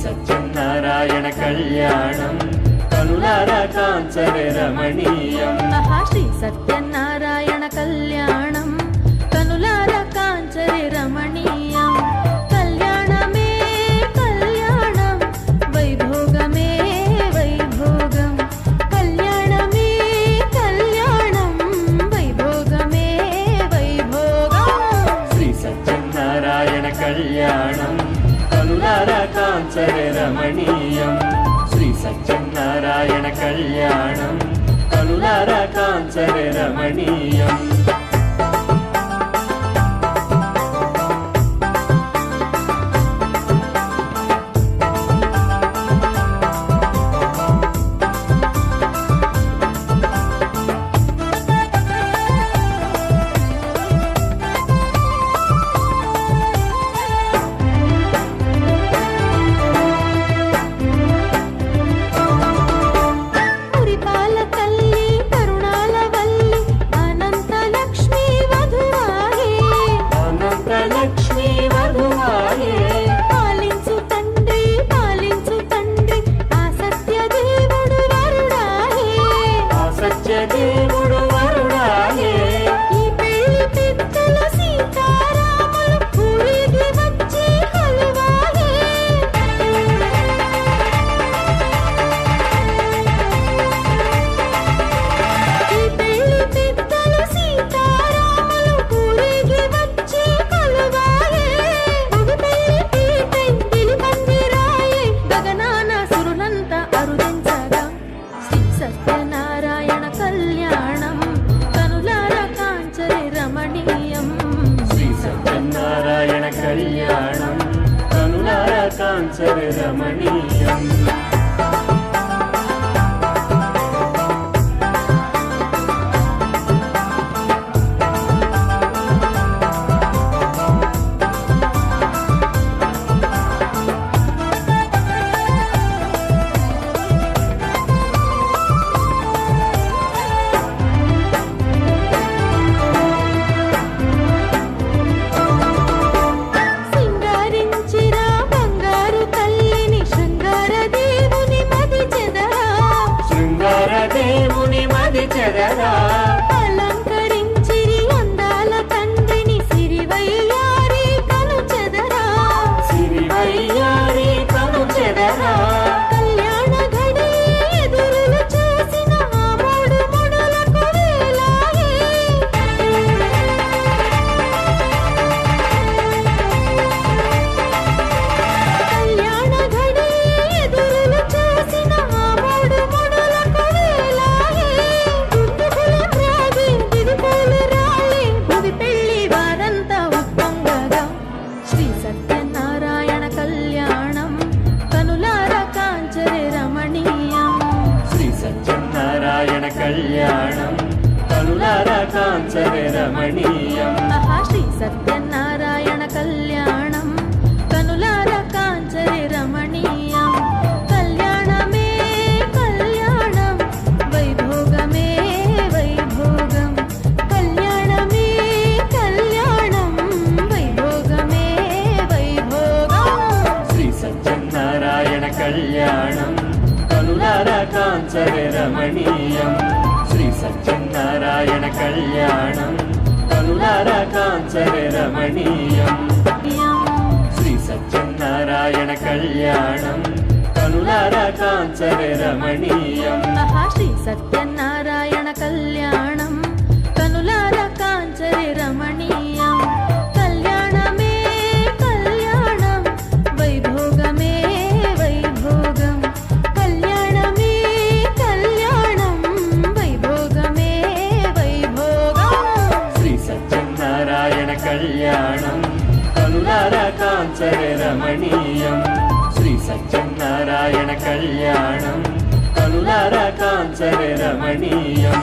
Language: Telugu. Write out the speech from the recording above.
సత్యనారాయణ కళ్యాణం కనులారా కాంచరే రమణీయం. శ్రీ సత్యనారాయణ కళ్యాణం కనులారా కాంచరే రమణీయం. కళ్యాణమే కళ్యాణం వైభోగమే వైభోగం. కళ్యాణమే కళ్యాణం వైభోగమే వైభోగం. శ్రీ సత్యనారాయణ కళ్యాణం కనులారా కాంచరే రమణీయం. శ్రీ సత్యనారాయణ కళ్యాణం కనులారా కాంచరే రమణీయం. సత్యనారాయణ కళ్యాణం కనులారా కాంచరే రమణీయం. శ్రీ సత్యనారాయణ కళ్యాణం కనులారా కాంచరే రమణీయం. అలంకరించిరి అందాల తండ్రిని సిరివయ్యారి కను చెదరా. సిరివయ్యారి కను చెదరా. కళ్యాణ ఘడి ఎదురులు చూసిన ఆ మూడు ముడులకు వేలాయే. కళ్యాణ ఘడి ఎదురులు చూసిన ఆ మూడు ముడులకు వేలాయే. శ్రీ సత్యనారాయణ కళ్యాణం కనులారా కాంచరే రమణీయం. శ్రీ సత్యనారాయణ కళ్యాణం కనులారా కాంచరే రమణీయం. శ్రీ సత్యనారాయణ కళ్యాణం కనులారా కాంచరే రమణీయం. కళ్యాణమే కళ్యాణం వైభోగమే వైభోగం. కళ్యాణమే కళ్యాణం వైభోగమే వైభోగం. శ్రీ సత్యనారాయణ కళ్యాణం కనులారా కాంచరే రమణీయం. శ్రీ సత్యనారాయణ కళ్యాణం కనులారా కాంచరే రమణీయం. శ్రీ సత్యనారాయణ కళ్యాణం కనులారా కాంచరే రమణీయం. శ్రీ సత్యనారాయణ కళ్యాణం కనులారా కాంచరే రమణీయం. కళ్యాణమే కళ్యాణం వైభోగమే వైభోగం. కళ్యాణమే కళ్యాణం వైభోగమే వైభోగం. శ్రీ సత్యనారాయణ కళ్యాణం కనులారా కాంచరే రమణీయం. శ్రీ సత్యనారాయణ కళ్యాణం కనులారా కాంచరే రమణీయం.